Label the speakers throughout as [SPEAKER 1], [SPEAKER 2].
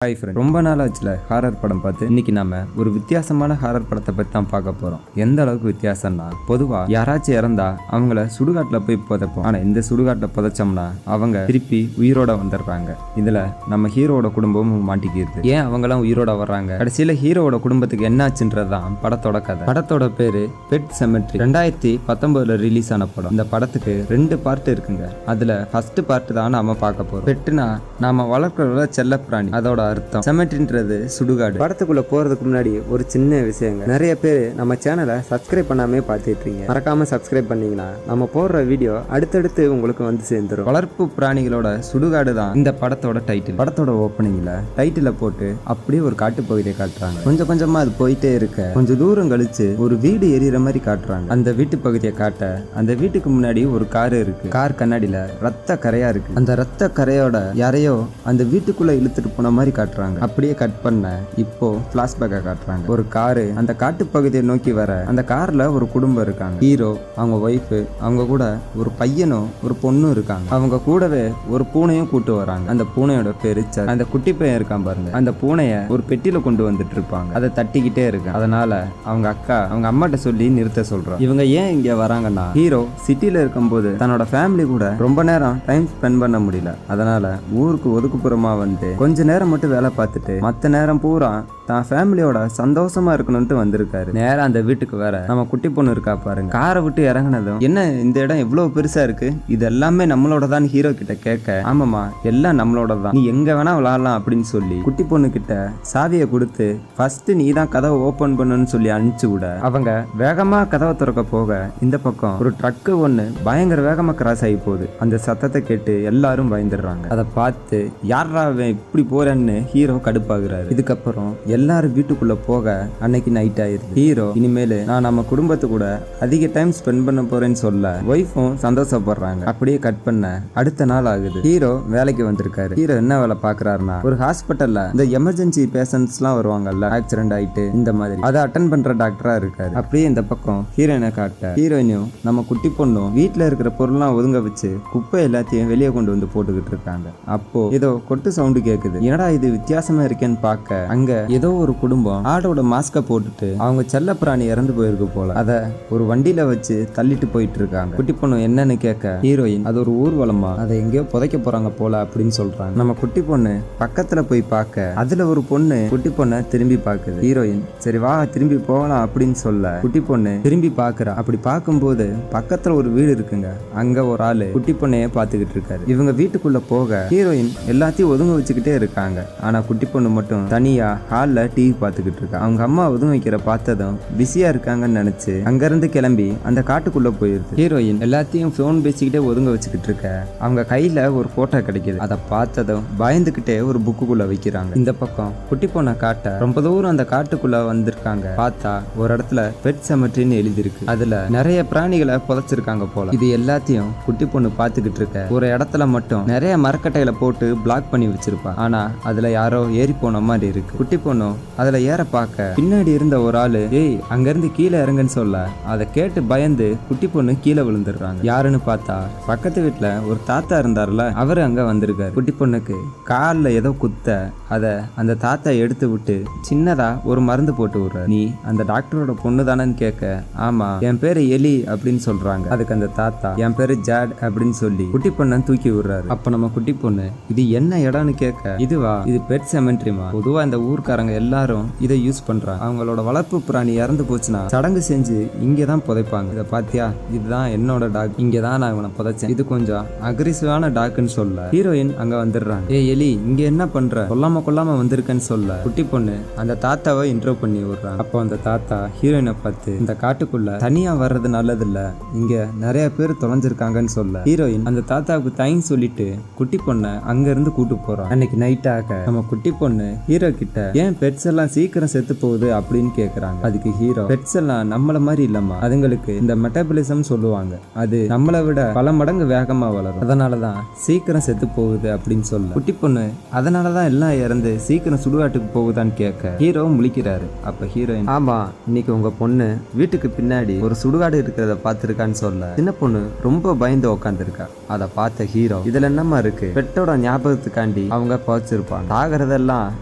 [SPEAKER 1] Hi friend, ரொம்ப நாள் ஆச்சுல ஹாரர் படம் பார்த்து. இன்னைக்கு நாம ஒரு வித்தியாசமான ஹாரர் படத்தை பற்றி தான் பார்க்க போறோம். எந்த அளவுக்கு வித்தியாசம்னா, பொதுவா யாராச்சும் இறந்தா அவங்கள சுடுகாட்டில் போய் புதைப்போம். ஆனா இந்த சுடுகாட்டில் புதைச்சோம்னா அவங்க திருப்பி உயிரோட வந்துடுறாங்க. இதுல நம்ம ஹீரோட குடும்பமும் மாட்டிக்கிது. ஏன் அவங்களாம் உயிரோட வர்றாங்க, கடைசியில ஹீரோட குடும்பத்துக்கு என்னாச்சுன்றதுதான் படத்தோட கதை. படத்தோட பேரு பெட் செமெட்ரி. 2019 ரிலீஸ் ஆன படம். இந்த படத்துக்கு 2 பார்ட் இருக்குங்க. அதுல ஃபர்ஸ்ட் பார்ட் தான் நாம பார்க்க போறோம். பெட்னா நாம வளர்க்குற செல்ல பிராணி, அதோட அர்த்தம். செமெட்ரின்றது சுடுகாடு. படத்துக்குள்ள போறதுக்கு முன்னாடி ஒரு சின்ன விஷயங்க. நிறைய பேர் நம்ம சேனலை சப்ஸ்கிரைப் பண்ணாமே பார்த்துட்டு இருக்கீங்க. மறக்காம சப்ஸ்கிரைப் பண்ணீங்கன்னா நம்ம போடுற வீடியோ அடுத்தடுத்து உங்களுக்கு வந்து சேர்ந்துரும். வளர்ப்பு பிராணிகளோட சுடுகாடு தான் இந்த படத்தோட டைட்டில். படத்தோட ஓப்பனிங்ல டைட்டில போட்டு அப்படியே ஒரு காட்டு பகுதியை காட்டுறாங்க. கொஞ்சம் கொஞ்சமா அது போயிட்டே இருக்க கொஞ்சம் தூரம் கழிச்சு ஒரு வீடு எரியற மாதிரி காட்டுறாங்க. அந்த வீட்டு பகுதியை காட்ட அந்த வீட்டுக்கு முன்னாடி ஒரு கார் இருக்கு. கார் கண்ணாடியில ரத்த கரையா இருக்கு. அந்த ரத்த கரையோட யாரையோ அந்த வீட்டுக்குள்ள இழுத்துட்டு போன மாதிரி காட்டுறாங்க. அப்படியே கட் பண்ண இப்போ பிளாஷ்பேக்கை காட்டுறாங்க. ஒரு காரு அந்த காட்டு பகுதியை நோக்கி வர அந்த கார்ல ஒரு குடும்பம் இருக்காங்க. ஹீரோ, அவங்க ஒய்ஃப், அவங்க கூட ஒரு பையனும் ஒரு பொண்ணும் இருக்காங்க. அவங்க கூடவே ஒரு பூனையும் கூட்டு வராங்க. அந்த பூனையோட பேரு சர். அந்த குட்டி பையன் இருக்கான் பாருங்க, அந்த பூனைய ஒரு பெட்டியில கொண்டு வந்துட்டு இருப்பாங்க. அதை தட்டிக்கிட்டே இருக்கு. அதனால அவங்க அக்கா அவங்க அம்மாட்ட சொல்லி நிறுத்த சொல்றாங்க. இவங்க ஏன் இங்க வராங்கன்னா, ஹீரோ சிட்டில இருக்கும்போது தன்னோட ஃபேமிலி கூட ரொம்ப நேரம் டைம் ஸ்பெண்ட் பண்ண முடியல. அதனால ஊருக்கு ஒதுக்குப்புறமா வந்து கொஞ்ச நேரம் மட்டும் வேலை பார்த்துட்டு மற்ற நேரம் பூரா தான் ஃபேமிலியோட சந்தோஷமா இருக்கணும்ட்டு வந்திருக்காரு. நேரம் அந்த வீட்டுக்கு வேற நம்ம குட்டி பொண்ணு இருக்கா பாருங்க. காரை விட்டு இறங்கினதும், என்ன இந்த இடம் எவ்வளவு பெருசா இருக்கு, இது எல்லாமே நம்மளோட தான் ஹீரோ கிட்ட கேட்க, ஆமாமா எல்லாம் நம்மளோட தான், நீ எங்க வேணா விளையாடலாம் அப்படின்னு சொல்லி குட்டி பொண்ணு கிட்ட சாவியை கொடுத்து ஃபர்ஸ்ட் நீ தான் கதவை ஓபன் பண்ணுன்னு சொல்லி அனுப்பிச்சு விட, அவங்க வேகமா கதவை திறக்க போக இந்த பக்கம் ஒரு ட்ரக்கு ஒண்ணு பயங்கர வேகமா கிராஸ் ஆகி போகுது. அந்த சத்தத்தை கேட்டு எல்லாரும் பயந்துடுறாங்க. அதை பார்த்து யாரா இப்படி போறேன்னு ஹீரோ கடுப்பாகிறாரு. இதுக்கப்புறம் எல்லாரும் வீட்டுக்குள்ள போக அன்னைக்கு நைட் ஆயிருது. ஹீரோ இனிமேல் நான் நம்ம குடும்பத்து கூட அதிக டைம் ஸ்பெண்ட் பண்ண போறேன்னு சொல்ல ஒய்ஃபும் சந்தோஷப்படுறாங்க. அப்படியே கட் பண்ண அடுத்த நாள் ஆகுது. ஹீரோ வேலைக்கு வந்திருக்காரு. ஹீரோ என்ன வேலை பாக்குறாருன்னா, ஒரு ஹாஸ்பிட்டல்ல இந்த எமர்ஜென்சி பேஷண்ட்ஸ் எல்லாம் வருவாங்கல்ல, ஆக்சிடென்ட் ஆயிட்டு இந்த மாதிரி, அதை அட்டன் பண்ற டாக்டரா இருக்காரு. அப்படியே இந்த பக்கம் ஹீரோயினை காட்ட, ஹீரோயினும் நம்ம குட்டி பொண்ணும் வீட்டுல இருக்கிற பொருள்லாம் ஒதுங்க வச்சு குப்பை எல்லாத்தையும் வெளியே கொண்டு வந்து போட்டுக்கிட்டு இருக்காங்க. அப்போ ஏதோ கொட்டு சவுண்டு கேக்குது. என்னடா இது வித்தியாசமா இருக்கேன்னு பார்க்க, அங்க ஏதோ ஒரு குடும்பம் ஆடோட மாஸ்க போட்டுட்டு அவங்க செல்ல பிராணி இறந்து போயிருக்கு போல, அத ஒரு வண்டியில வச்சு தள்ளிட்டு போயிட்டு இருக்காங்க. குட்டி பொண்ணு என்னன்னு கேட்க, ஹீரோயின் அது ஒரு ஊர்வலமா, அதை எங்கேயோ புதைக்க போறாங்க போல அப்படின்னு சொல்றாங்க. நம்ம குட்டி பொண்ணு பக்கத்துல போய் பார்க்க, அதுல ஒரு பொண்ணு குட்டி பொண்ணை திரும்பி பாக்குது. ஹீரோயின் சரி வா திரும்பி போகலாம் அப்படின்னு சொல்ல, குட்டி பொண்ணு திரும்பி பாக்குறா. அப்படி பார்க்கும்போது பக்கத்துல ஒரு வீடு இருக்குங்க. அங்க ஒரு ஆளு குட்டி பொண்ணையே பாத்துக்கிட்டு இருக்காரு. இவங்க வீட்டுக்குள்ள போக ஹீரோயின் எல்லாத்தையும் ஒதுங்க வச்சுக்கிட்டே இருக்காங்க. ஆனா குட்டி பொண்ணு மட்டும் தனியா ஹால்ல டிவி பார்த்துக்கிட்டு இருக்கா. அவங்க அம்மா ஒதுங்க வைக்கிற பார்த்ததும் பிஸியா இருக்காங்கன்னு நினைச்சு அங்கிருந்து கிளம்பி அந்த காட்டுக்குள்ள போயிருது. ஹீரோயின் எல்லாத்தையும் போன் பேசிக்கிட்டே ஒதுங்க வச்சுக்கிட்டு இருக்க, அவங்க கையில ஒரு போட்டோ கிடைக்குது. அதை பார்த்ததும் பயந்துகிட்டே ஒரு புக்குக்குள்ள வைக்கிறாங்க. இந்த பக்கம் குட்டி பொண்ணை காட்ட ரொம்ப தூரம் அந்த காட்டுக்குள்ள வந்திருக்காங்க. பார்த்தா ஒரு இடத்துல பெட் செமெட்ரின்னு எழுதிருக்கு. அதுல நிறைய பிராணிகளை புதைச்சிருக்காங்க போல. இது எல்லாத்தையும் குட்டி பொண்ணு பார்த்துக்கிட்டு இருக்க, ஒரு இடத்துல மட்டும் நிறைய மரக்கட்டைகளை போட்டு பிளாக் பண்ணி வச்சிருப்பா. ஆனா அதுல யாரோ ஏறி போன மாதிரி இருக்கு. குட்டி பொண்ணும் அதுல ஏற பார்க்க பின்னாடி இருந்த ஒரு ஆளு ஏய் அங்க இருந்து கீழே இறங்குன்னு சொல்ல, அதை கேட்டு பயந்து குட்டி பொண்ணு கீழே விழுந்துடுறாங்க. யாருன்னு பார்த்தா பக்கத்து வீட்டுல ஒரு தாத்தா இருந்தார்ல, அவரு அங்க வந்திருக்காரு. குட்டி பொண்ணுக்கு காலில் ஏதோ குத்த, அதை அந்த தாத்தா எடுத்து விட்டு சின்னதா ஒரு மருந்து போட்டு விடுறாரு. நீ அந்த டாக்டரோட பொண்ணு தானேன்னு கேட்க, ஆமா என் பேரு எலி அப்படின்னு சொல்றாங்க. அதுக்கு அந்த தாத்தா என் பேரு ஜாட் அப்படின்னு சொல்லி குட்டி பொண்ணை தூக்கி விடுறாரு. அப்ப நம்ம குட்டி பொண்ணு இது என்ன இடம்னு கேட்க, இதுவா இது பெட் செமெட்ரிமா, பொதுவா இந்த ஊர்க்காரங்க எல்லாரும் இதை யூஸ் பண்றாங்க. அவங்களோட வளர்ப்பு பிராணி இறந்து போச்சுன்னா சடங்கு செஞ்சு இங்கதான் புதைப்பாங்க. இதை பாத்தியா, இதுதான் என்னோட டாக், இங்கதான் நான் இவனை புதைச்சேன், இது கொஞ்சம் அக்ரெசிவான டாக்னு சொல்ல ஹீரோயின் அங்க வந்துடுறாங்க. ஏ எலி இங்க என்ன பண்ற, கொல்லாம வந்திருக்கேன்னு சொல்ல குட்டி பொண்ணு அந்த தாத்தாவை இன்ட்ரோ பண்ணி விடுறாங்க. அப்போ அந்த தாத்தா ஹீரோயினை பார்த்து, இந்த காட்டுக்குள்ள தனியா வர்றது நல்லது இல்ல, இங்க நிறைய பேர் தொலைஞ்சிருக்காங்கன்னு சொல்ல ஹீரோயின் அந்த தாத்தாவுக்கு தேங்க்ஸ் சொல்லிட்டு குட்டி பொண்ணை அங்க இருந்து கூட்டு போறான். அன்னைக்கு நைட் ஆக நம்ம குட்டி பொண்ணு ஹீரோ கிட்ட ஏன் பெட்ஸ் எல்லாம் சீக்கிரம் செத்து போகுது அப்படின்னு கேக்குறாங்க. அதுக்கு ஹீரோ, பெட்ஸ் எல்லாம் நம்மள மாதிரி இல்லம்மா, அதுங்களுக்கு இந்த மெட்டபாலிசம் சொல்லுவாங்க, அது நம்மளை விட பல மடங்கு வேகமா வளரும், அதனாலதான் சீக்கிரம் செத்து போகுது அப்படின்னு சொல்ல குட்டி பொண்ணு அதனாலதான் எல்லாம் இறந்து சீக்கிரம் சுடுகாட்டுக்கு போகுதான்னு கேட்க ஹீரோ முழிக்கிறாரு. அப்ப ஹீரோயின், ஆமா இன்னைக்கு உங்க பொண்ணு வீட்டுக்கு பின்னாடி ஒரு சுடுகாடு இருக்கிறத பார்த்திருக்கான்னு சொல்ல சின்ன பொண்ணு ரொம்ப பயந்து உட்காந்துருக்கா. அதை பார்த்த ஹீரோ, இதுல என்னமா இருக்கு, பெட்டோட ஞாபகத்துக்காண்டி அவங்க பழிச்சிருப்பாங்க, ஆகிறதெல்லாம்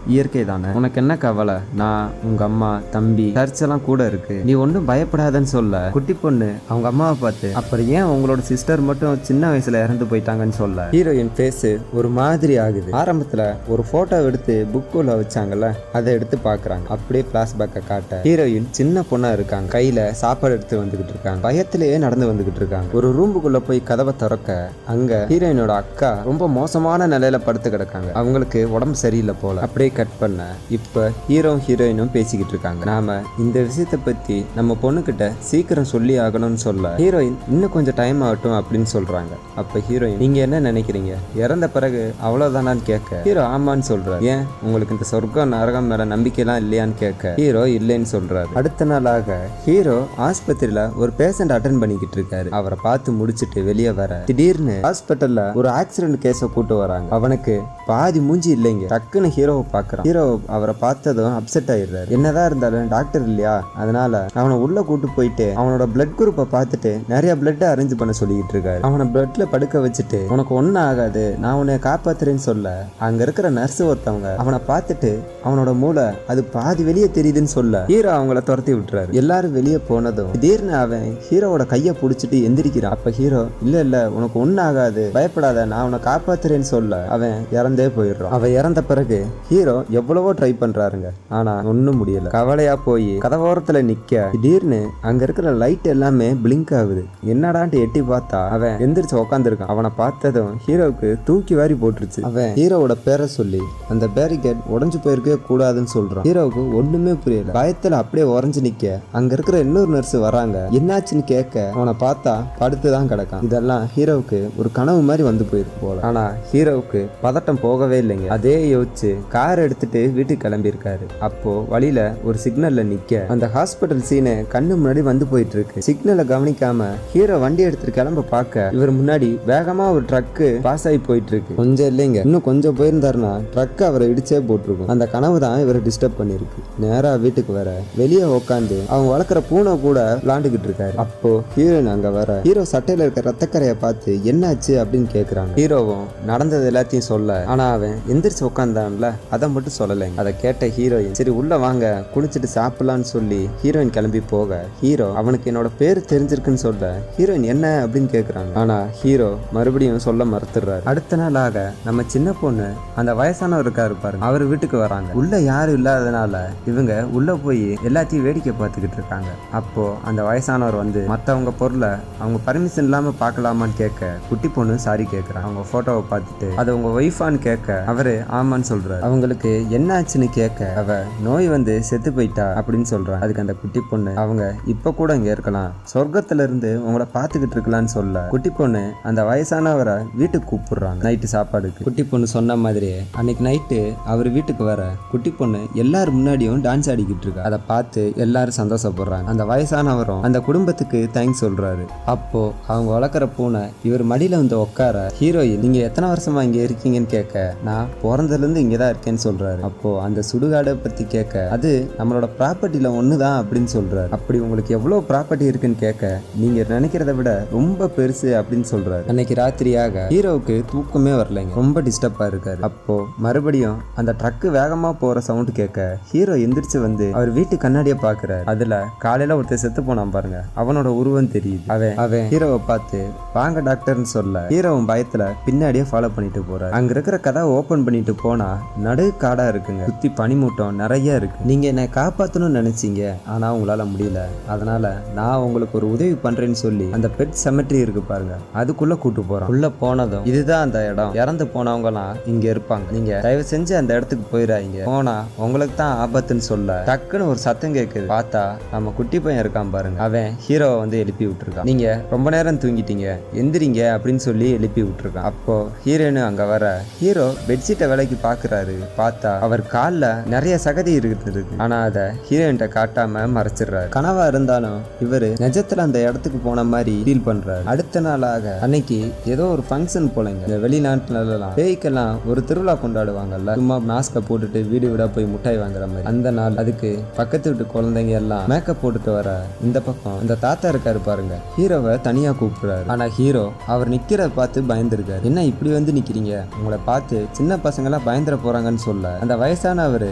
[SPEAKER 1] இயற்கை தானே, உனக்கு என்ன கவலை, நான் உங்க அம்மா தம்பி சர்ச் எல்லாம் கூட இருக்கு, நீ ஒன்றும் பயப்படாதன்னு சொல்ல குட்டி பொண்ணு அவங்க அம்மாவை பார்த்து, அப்புறம் ஏன் உங்களோட சிஸ்டர் மட்டும் சின்ன வயசுல இறந்து போயிட்டாங்கன்னு சொல்ல ஹீரோயின் ஃபேஸ் ஒரு மாதிரி ஆகுது. ஆரம்பத்துல ஒரு போட்டோ எடுத்து புக்குள்ள வச்சாங்கல்ல, அதை எடுத்து பாக்குறாங்க. அப்படியே பிளாஷ்பேக்கை காட்ட ஹீரோயின் சின்ன பொண்ணா இருக்காங்க, கையில சாப்பாடு எடுத்து வந்துகிட்டு இருக்காங்க, பயத்திலேயே நடந்து வந்துகிட்டு இருக்காங்க. ஒரு ரூமுக்குள்ள போய் கதவை திறக்க அங்க ஹீரோயினோட அக்கா ரொம்ப மோசமான நிலையில படுத்து கிடக்காங்க, அவங்களுக்கு உடம்பு சரியில்லை போல. அப்படியே கட் பண்ண இப்ப ஹீரோயினும் பேசிக்கிட்டு இருக்காங்க. நாம இந்த விஷயத்தை பத்தி நம்ம பொண்ணுகிட்ட சீக்கிரம் சொல்லி ஆகணும்னு சொல்ல ஹீரோயின் இன்னும் கொஞ்சம் டைம் ஆகட்டும் அப்படின்னு சொல்றாங்க. அப்ப ஹீரோயின், நீங்க என்ன நினைக்கிறீங்க, இறந்த பிறகு அவ்வளவுதானான்னு கேட்க ஹீரோ ஆமான்னு சொல்றாரு. ஏன் உங்களுக்கு இந்த சொர்க்கம் நரகம் மேல நம்பிக்கை எல்லாம் இல்லையான்னு கேட்க ஹீரோ இல்லைன்னு சொல்றாரு. அடுத்த நாளாக ஹீரோ ஆஸ்பத்திரியில ஒரு பேஷண்ட் அட்டென்ட் பண்ணிக்கிட்டு இருக்காரு. அவரை பார்த்து முடிச்சிட்டு வெளியே வர திடீர்னு ஹாஸ்பிட்டல்ல ஒரு ஆக்சிடென்ட் கேஸ கூட்டு வராங்க. அவனுக்கு பாதி மூஞ்சி இல்லைங்க. டக்குன்னு ஹீரோவை பாக்குறான். ஹீரோ அவரை பார்த்ததும் அப்செட் ஆயிடுறாரு. என்னதான் இருந்தாலும் டாக்டர் இல்லையா, அதனால அவனை உள்ள கூட்டு போயிட்டு அவனோட பிளட் குரூப்பை பார்த்துட்டு நிறைய பிளட் அரேஞ்ச் பண்ண சொல்லிட்டு இருக்காரு. அவனை பிளட்ல படுக்க வச்சுட்டு, உனக்கு ஒன்னும் ஆகாது, நான் உன்னை காப்பாத்துறேன்னு சொல்ல அங்க இருக்கிற நர்ஸ் ஒருத்தவங்க அவனை பார்த்துட்டு அவனோட மூளை அது பாதி வெளியே தெரியுதுன்னு சொல்ல ஹீரோ அவங்கள துரத்தி விட்டுறாரு. எல்லாரும் வெளியே போனதும் திடீர்னு அவன் ஹீரோவோட கைய புடிச்சிட்டு எந்திரிக்கிறான். அப்ப ஹீரோ, இல்ல உனக்கு ஒன்னும் ஆகாது, பயப்படாத, நான் உன்னை காப்பாத்துறேன்னு சொல்ல அவன் இறந்தே போயிடுறான். அவன் இறந்த பிறகு ஹீரோ எவ்வளவோ ட்ரை பண்றாருங்க, ஆனா ஒன்னும் முடியல. கவலையா போய் கதவோரத்துல நிக்க திடீர்னு அங்க இருக்கிற லைட் எல்லாமே பிளிங்க் ஆகுது. என்னடான்ட்டு எட்டி பார்த்தா அவன் எந்திரிச்சு உட்காந்துருக்கான். அவனை பார்த்ததும் ஹீரோவுக்கு தூக்கி வாரி போட்டுருச்சு. அவன் ஹீரோவோட பேரை சொல்லி அந்த பேரிகேட் உடஞ்சு போயிருக்கவே கூடாதுன்னு சொல்றான். ஹீரோவுக்கு ஒண்ணுமே புரியல. பயத்துல அப்படியே உறைஞ்சு நிக்க அங்க இருக்கிற இன்னொரு நர்ஸ் வராங்க. என்னாச்சுன்னு கேட்க அவனை பார்த்தா படுத்துதான் கிடக்கான். இதெல்லாம் ஹீரோவுக்கு ஒரு கனவு மாதிரி வந்து போயிருக்கு போல. ஆனா ஹீரோவுக்கு பதட்டம் போகவே இல்லைங்க. அதே யோசிச்சு கார் எடுத்துட்டு வீட்டுக்கு கிளம்பி இருக்காரு. அப்போ வழியில ஒரு சிக்னல்ல நிக்க அந்த ஹாஸ்பிட்டல் சீனு கண்ணு முன்னாடி வந்து போயிட்டு இருக்கு. சிக்னலை கவனிக்காம ஹீரோ வண்டி எடுத்துட்டு கிளம்ப பார்க்க இவர் முன்னாடி வேகமா ஒரு ட்ரக் பாஸ் ஆகி போயிட்டு இருக்கு. கொஞ்சம் இல்லைங்க, இன்னும் கொஞ்சம் போயிருந்தாருன்னா ட்ரக் அவரை இடிச்சே போட்டிருக்கும். அந்த கனவு தான் இவரை டிஸ்டர்ப் பண்ணிருக்கு. நேரா வீட்டுக்கு வர வெளியே உட்காந்து அவங்க வளர்க்குற பூனை கூட விளாண்டுகிட்டு இருக்காரு. அப்போ ஹீரோயின் அங்க வர ஹீரோ சட்டையில இருக்க ரத்தக்கரையை பார்த்து என்னாச்சு அப்படின்னு கேக்குறாங்க. ஹீரோவும் நடந்தது எல்லாத்தையும் சொல்ல, ஆனா அவன் எந்திரிச்சு உட்காந்தான்ல அதை மட்டும் சொல்லலைங்க. அதை கேட்ட ஹீரோயின், சரி உள்ள வாங்க குளிச்சுட்டு சாப்பிடலான்னு சொல்லி ஹீரோயின் கிளம்பி போக ஹீரோ, அவனுக்கு என்னோட பேர் தெரிஞ்சிருக்குன்னு சொல்ல ஹீரோயின் என்ன அப்படின்னு கேக்குறாங்க. ஆனா ஹீரோ மறுபடியும் சொல்ல மறுத்துறாரு. அடுத்த நாளாக நம்ம சின்ன பொண்ணு அந்த வயசானவர் இருக்காரு பாருங்க, அவர் வீட்டுக்கு வராங்க. உள்ள யாரும் இல்லாதனால இவங்க உள்ள போய் எல்லாத்தையும் வேடிக்கை பார்த்துக்கிட்டு இருக்காங்க. அப்போ அந்த வயசானவர் வந்து மற்றவங்க பொருளை அவங்க பர்மிஷன் இல்லாம பார்க்கலாமான்னு கேட்க குட்டி பொண்ணு சாரி கேட்கறாங்க. அவங்க போட்டோவை பார்த்துட்டு அது உங்க ஒய்ஃபான்னு கேட்க அவரு ஆமான்னு சொல்றாரு. அவங்களுக்கு என்ன ஆச்சுன்னு கேட்க அவ நோய் வந்து செத்து போயிட்டா அப்படின்னு சொல்றாங்க. அதுக்கு அந்த குட்டி பொண்ணு, அவங்க இப்ப கூட இங்க இருக்கலாம், சொர்க்கத்துல இருந்து உங்களை பார்த்துக்கிட்டு இருக்கலாம்னு சொல்ல குட்டி பொண்ணு அந்த வயசானவரை வீட்டுக்கு கூப்பிடுறாங்க நைட்டு சாப்பாடுக்கு. குட்டி பொண்ணு சொன்ன மாதிரியே அன்னைக்கு நைட்டு அவர் வீட்டுக்கு வர குட்டி பொண்ணு எல்லாரும் முன்னாடியும் டான்ஸ் ஆடிக்கிட்டு இருக்கா. அதை பார்த்து எல்லாரும் சந்தோஷப்படுறாங்க. அந்த வயசானவரும் அந்த குடும்பத்துக்கு தேங்க்ஸ் சொல்றாரு. அப்போ அவங்க வளர்க்குற பூனை இவர் மடியில வந்து உட்கார ஹீரோயின், நீங்க எத்தனை வருஷமா இங்க இருக்கீங்கன்னு கேட்க நான் பிறந்ததுல இருந்து இங்கதான் இருக்கேன்னு சொல்றாரு. அப்போ அந்த சுடுகாடை பத்தி கேட்க அது நம்மளோட ப்ராப்பர்ட்டில ஒண்ணுதான் அப்படின்னு சொல்றாரு. அப்படி உங்களுக்கு எவ்வளவு ப்ராப்பர்ட்டி இருக்குன்னு கேட்க நீங்க நினைக்கிறத விட ரொம்ப பெருசு அப்படின்னு சொல்றாரு. அன்னைக்கு ராத்திரியாக ஹீரோவுக்கு தூக்கமே வரலைங்க, ரொம்ப டிஸ்டர்பா இருக்காரு. அப்போ மறுபடியும் அந்த ட்ரக்கு வேகமா போற சவுண்ட் கேட்க ஹீரோ எந்திரிச்சு வந்து அவர் வீட்டு கண்ணாடியை பாக்குறாரு. அதுல காலையில ஒருத்தர் செத்து போனான் பாருங்க, அவனோட உருவம் தெரியுது. அவன் ஹீரோவை பார்த்து வாங்க டாக்டர்னு சொல்ல ஹீரோவும் பயத்துல பின்னாடியே ஃபாலோ பண்ணிட்டு போறாரு. அங்க இருக்கிற கதை ஓபன் பண்ணிட்டு போனா நடு காடா இருக்குங்க, சுத்தி பனிமூட்டம் நிறைய இருக்கு. நீங்க என்னை காப்பாத்தணும்னு நினைச்சீங்க, ஆனா உங்களால முடியல, அதனால நான் உங்களுக்கு ஒரு உதவி பண்றேன்னு சொல்லி அந்த பெட் செமெட்ரி இருக்கு பாருங்க, அதுக்குள்ள கூட்டு போறோம். உள்ள போனதும் இதுதான் அந்த இடம், இறந்து போனவங்க எல்லாம் இங்க இருப்பாங்க, நீங்க தயவு செஞ்சு அந்த இடத்துக்கு போயிடாதீங்க, போனா உங்களுக்கு தான் ஆபத்துன்னு சொல்ல டக்குன்னு ஒரு சத்தம் கேட்குது. பார்த்தா நம்ம குட்டி பையன் இருக்கான் பாருங்க, அவன் ஹீரோவை வந்து எழுப்பி விட்டுருக்கான். நீங்க ரொம்ப நேரம் தூங்கிட்டீங்க, எந்திரிங்க அப்படின்னு சொல்லி எழுப்பி விட்டுருக்கான். அப்போ ஹீரோனு அங்க வர ஹீரோ பெட்ஷீட்டை விலைக்கு பாக்குறாரு. பார்த்தா அவர் கால்ல நிறைய சகதி இருக்குது. ஆனா அதை ஹீரோயின்ட்ட காட்டாம மறைச்சிடுறாரு. கனவா இருந்தாலும் இவரு நிஜத்துல அந்த இடத்துக்கு போன மாதிரி ஃபீல் பண்றாரு. அடுத்த நாளாக அன்னைக்கு ஏதோ ஒரு ஃபங்க்ஷன் போலங்க. இந்த வெளிநாட்டுல எல்லாம் பேய்க்கெல்லாம் ஒரு திருவிழா கொண்டாடுவாங்கல்ல, சும்மா மாஸ்க போட்டுட்டு வீடு வீடா போய் முட்டாய் வாங்குற மாதிரி. அந்த நாள் அதுக்கு பக்கத்து வீட்டு குழந்தைங்க எல்லாம் மேக்கப் போட்டுட்டு வர இந்த பக்கம் இந்த தாத்தா இருக்காரு பாருங்க, ஹீரோவை தனியா கூப்பிடுறாரு. ஆனா ஹீரோ அவர் நிக்கிறத பார்த்து பயந்துருக்காரு. என்ன இப்படி வந்து நிக்கிறீங்க, உங்களை பார்த்து சின்ன பசங்க எல்லாம் பயந்துட போறாங்கன்னு சொல்ல அந்த வயசானவர்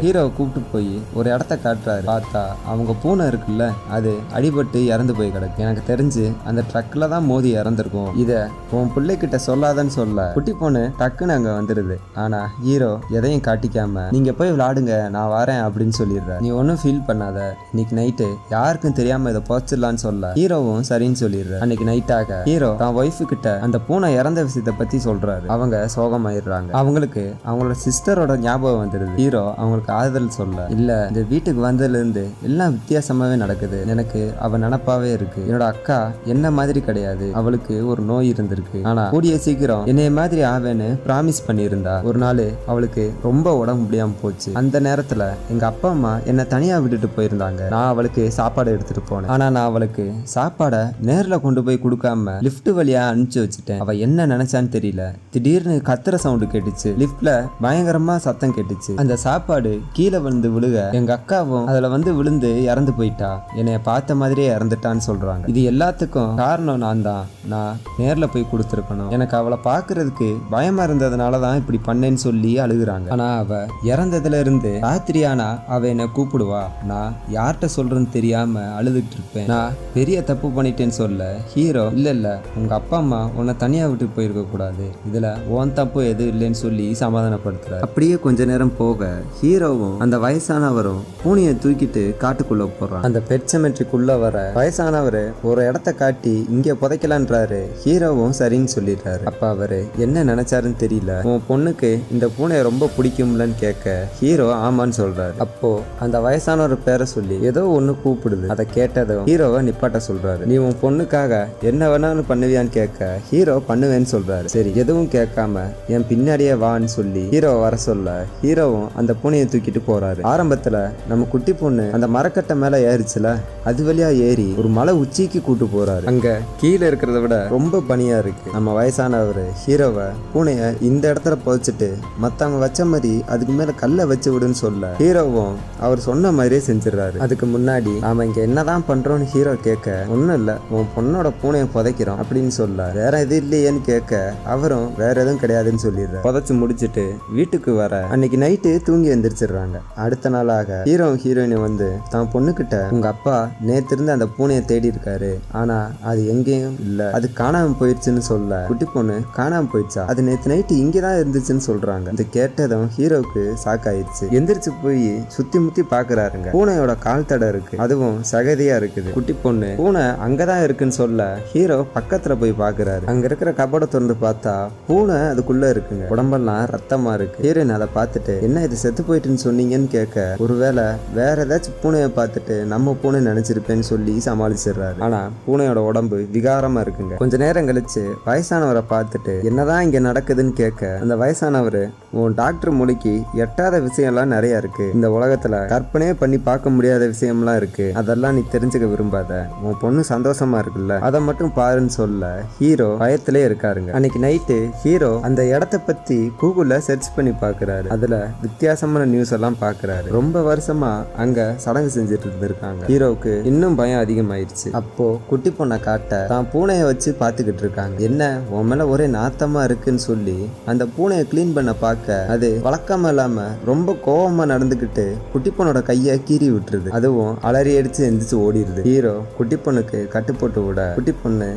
[SPEAKER 1] ஹீரோவை கூப்பிட்டு போய் ஒரு இடத்த காட்டுறாரு. பார்த்தா அவங்க பூனை இருக்குல்ல, அது அடிபட்டு இறந்து போய் கிடக்கு. எனக்கு தெரிஞ்சு அந்த ட்ரக்ல தான் மோதி இறந்திருக்கும். இத உன் பிள்ளைகிட்ட சொல்லாதன்னு சொல்ல குட்டி பொண்ணு டக்குன்னு அங்க வந்துடுது. ஆனா ஹீரோ எதையும் காட்டிக்காம நீங்க போய் விளையாடுங்க, நான் வரேன் அப்படின்னு சொல்லிடுற. நீ ஒன்னும் ஃபீல் பண்ணாத, இன்னைக்கு நைட்டு யாருக்கும் தெரியாம இதை போச்சிடலான்னு சொல்ல ஹீரோவும் சரின்னு சொல்லிடுற. அன்னைக்கு நைட்டாக ஹீரோ தான் ஒய்ஃபு கிட்ட அந்த பூனை இறந்த விஷயத்தை பத்தி சொல்றாரு. அவங்க சோகமாயிடுறாங்க. அவங்களுக்கு அவங்களோட சிஸ்டரோட ஞாபகம் வந்துடுது. ஹீரோ அவங்களுக்கு ஆறுதல் சொல்ல, இல்ல இந்த வீட்டுக்கு வந்ததுல இருந்து எல்லாம் வித்தியாசமாவே நடக்குது. எனக்கு அவ நினப்பாவே இருக்கு. என்னோட அக்கா என்ன மாதிரி கிடையாது, அவளுக்கு ஒரு நோய் இருந்திருக்கு. ஆனா கூடிய சீக்கிரம் என்னைய மாதிரி ஆவேன்னு பிராமிஸ் பண்ணியிருந்தா. ஒரு நாள் அவளுக்கு ரொம்ப உடம்பு முடியாம போச்சு. அந்த நேரத்துல எங்க அப்பா அம்மா என்ன தனியா விட்டுட்டு போயிருந்தாங்க. நான் அவளுக்கு சாப்பாடு எடுத்துட்டு போனேன். ஆனா நான் அவளுக்கு சாப்பாடை நேர்ல கொண்டு போய் கொடுக்காம லிப்ட் வழியா அனுப்பிச்சு வச்சுட்டேன். அவ என்ன நினைச்சான்னு தெரியல, திடீர்னு கத்துற சவுண்டு கேட்டுச்சு. லிப்ட்ல பயங்கரமா சத்தம் கேட்டுச்சு. அந்த சாப்பாடு கீழே வந்து விழுக எங்க அக்காவும் அதுல வந்து விழுந்து இறந்து போயிட்டா. என்னைய பார்த்த மாதிரியே இறந்துட்டான்னு சொல்றாங்க. இது எல்லாத்துக்கும் காரணம் நான் தான். நான் நேர்ல போய் கொடுத்துருக்கணும். எனக்கு அவளை பாக்குறதுக்கு பயமா இருந்ததுனாலதான் இப்படி பண்ணேன்னு சொல்லி அழுகுறாங்க. ஆனா அவ இறந்ததுல இருந்து ராத்திரியானா அவ என்னை கூப்பிடுவா. நான் யார்கிட்ட சொல்றேன்னு தெரியாம அழுதுட்டு இருப்பேன். நான் பெரிய தப்பு பண்ணிட்டேன்னு சொல்ல ஹீரோ, இல்ல உங்க அப்பா அம்மா உன்னை தனியா விட்டு போயிருக்க கூடாது, இதுல உன் தப்பு எதுவும் இல்லைன்னு சொல்லி சமாதானப்படுத்துறாரு. அப்படியே கொஞ்ச நேரம் போக ஹீரோவும் அந்த வயசானவரும் பூனையை தூக்கிட்டு காட்டுக்குள்ள போறான். அந்த பெட் செமெட்ரிக்குள்ள வர வயசானவரு ஒரு இடத்த காட்டி இங்க புதைக்கலான்றாரு. ஹீரோவும் சரின்னு சொல்லிடுறாரு. அப்ப அவரு என்ன நினைச்சாருன்னு தெரியல. உன் பொண்ணுக்கு இந்த பூனையை ரொம்ப பிடிக்கும்லன்னு கேட்க ஹீரோ ஆமான்னு சொல்றாரு. அப்போ அந்த வயசானவர் பேரை சொல்லி ஏதோ ஒண்ணு கூப்பிடுது. அதை கேட்டதும் ஹீரோவை நிப்பாட்ட சொல்றாரு. நீ உன் பொண்ணுக்காக என்ன வேணாலும் பண்ணுவியான்னு கேட்க ஹீரோ பண்ணுவேன்னு சொல்றாரு. சரி எதுவும் கேட்காம என் பின்னாடியே வான்னு சொல்லி ஹீரோ வர சொல்ல ஹீரோவும் அந்த பூனையை தூக்கிட்டு போறாரு. ஆரம்பத்துல நம்ம குட்டி பொண்ணு அந்த மரக்கட்டை மேல ஏறிச்சுல, அது வழியா ஏறி ஒரு மலை உச்சிக்கு கூட்டு போறாரு. அங்க கீழே இருக்கிறத விட ரொம்ப பனியா இருக்கு. நம்ம வயசானவரு ஹீரோவை பூனைய இந்த இடத்துல புதைச்சிட்டு மத்தவங்க வச்ச மாதிரி அதுக்கு மேல கல்லை வச்சு விடுன்னு சொல்ல ஹீரோவும் அவர் சொன்ன மாதிரியே செஞ்சிடறாரு. அதுக்கு முன்னாடி நாம இங்க என்னதான் பண்றோம்னு ஹீரோ கேட்க, ஒன்னும் இல்ல உன் பொண்ணோட பூனையை புதைக்கிறோம் அப்படின்னு சொல்ல, வேற எது இல்லையேன்னு கேட்க அவரும் வேற எதுவும் கிடையாதுன்னு சொல்லிடுற. புதைச்சு முடிச்சுட்டு வீட்டுக்கு வர அன்னைக்கு நைட்டு தூங்கி எந்திரிச்சிடுறாங்க. அடுத்த நாளாக ஹீரோ ஹீரோயின் வந்து தான் பொண்ணுகிட்ட, உங்க அப்பா நேத்து இருந்து அந்த பூனையை தேடி இருக்காரு, ஆனா அது எங்கேயும் இல்ல, அது காணாம போயிடுச்சுன்னு சொல்ல குட்டி பொண்ணு காணாம போயிடுச்சா, அது நேத்து நைட்டு இங்கதான் இருந்துச்சுன்னு சொல்றாங்க. இது கேட்டதும் ஹீரோவுக்கு சாக்காயிருச்சு. எந்திரிச்சு போய் சுத்தி முத்தி பாக்குறாருங்க. பூனையோட கால் தடை இருக்கு, அதுவும் சகதியா இருக்குது. குட்டி பொண்ணு பூனை அங்கதான் இருக்குன்னு சொல்ல ஹீரோ பக்கத்துல போய் பாக்குறாரு. அங்க இருக்கிற கபோர்டை திறந்து பார்த்தா பூனை அதுக்குள்ள இருக்குங்க. உடம்பெல்லாம் ரத்தமா இருக்கு. ஹீரோயின் அதை பார்த்துட்டு, என்ன இது செத்து போயிட்டுன்னு சொன்னீங்கன்னு கேட்க, ஒருவேளை வேற ஏதாச்சும் பூனையை பார்த்துட்டு நம்ம பூனை நினைச்சிருப்பேன்னு சொல்லி சமாளிச்சிடுறாரு. ஆனா பூனையோட உடம்பு விகாரமா இருக்குங்க. கொஞ்ச நேரம் கழிச்சு வயசானவரை பார்த்துட்டு என்னதான் இங்க நடக்குதுன்னு கேட்க, அந்த வயசானவரு, உன் டாக்டர் மொழிக்கு எட்டாத விஷயம்லாம் நிறைய இருக்கு, இந்த உலகத்துல கற்பனையே பண்ணி பார்க்க முடியாத விஷயம்லாம் இருக்கு, அதெல்லாம் நீ தெரிஞ்சுக்க விரும்பாத, உன் பொண்ணு சந்தோஷமா இருக்குல்ல, அதை மட்டும் பாருன்னு சொல்ல ஹீரோ பயத்திலே இருக்காருங்க. அன்னைக்கு நைட்டு ஹீரோ அந்த இடத்த பத்தி கூகுள்ல சர்ச் பண்ணி பாக்குறாரு. அதுல வித்தியாசமான நியூஸ் எல்லாம் பாக்குறாரு. ரொம்ப வருஷமா அங்க சடங்கு செஞ்சுட்டு இருந்திருக்காங்க. ஹீரோவுக்கு இன்னும் பயம் அதிகமாயிருச்சு. அப்போ குட்டி பொண்ணை காட்ட தான் பூனையை வச்சு பாத்துக்கிட்டு இருக்காங்க. என்ன உன் மேல ஒரே நாத்தமா இருக்குன்னு சொல்லி அந்த பூனையை கிளீன் பண்ண பார்க்க அது வழக்கமா இல்லாம ரொம்ப கோவமா நடந்துகிட்டு குட்டி பொண்ணோட கைய கீறி விட்டுருது. அதுவும் அலறி அடிச்சு எந்திரிச்சு ஓடிடுது. ஹீரோ குட்டி பொண்ணுக்கு கட்டு போட்டு விட குட்டி பொண்ணு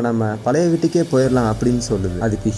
[SPEAKER 1] நம்ம பழைய வீட்டுக்கே போயிடலாம் அப்படின்னு சொல்லுது. அதுக்கு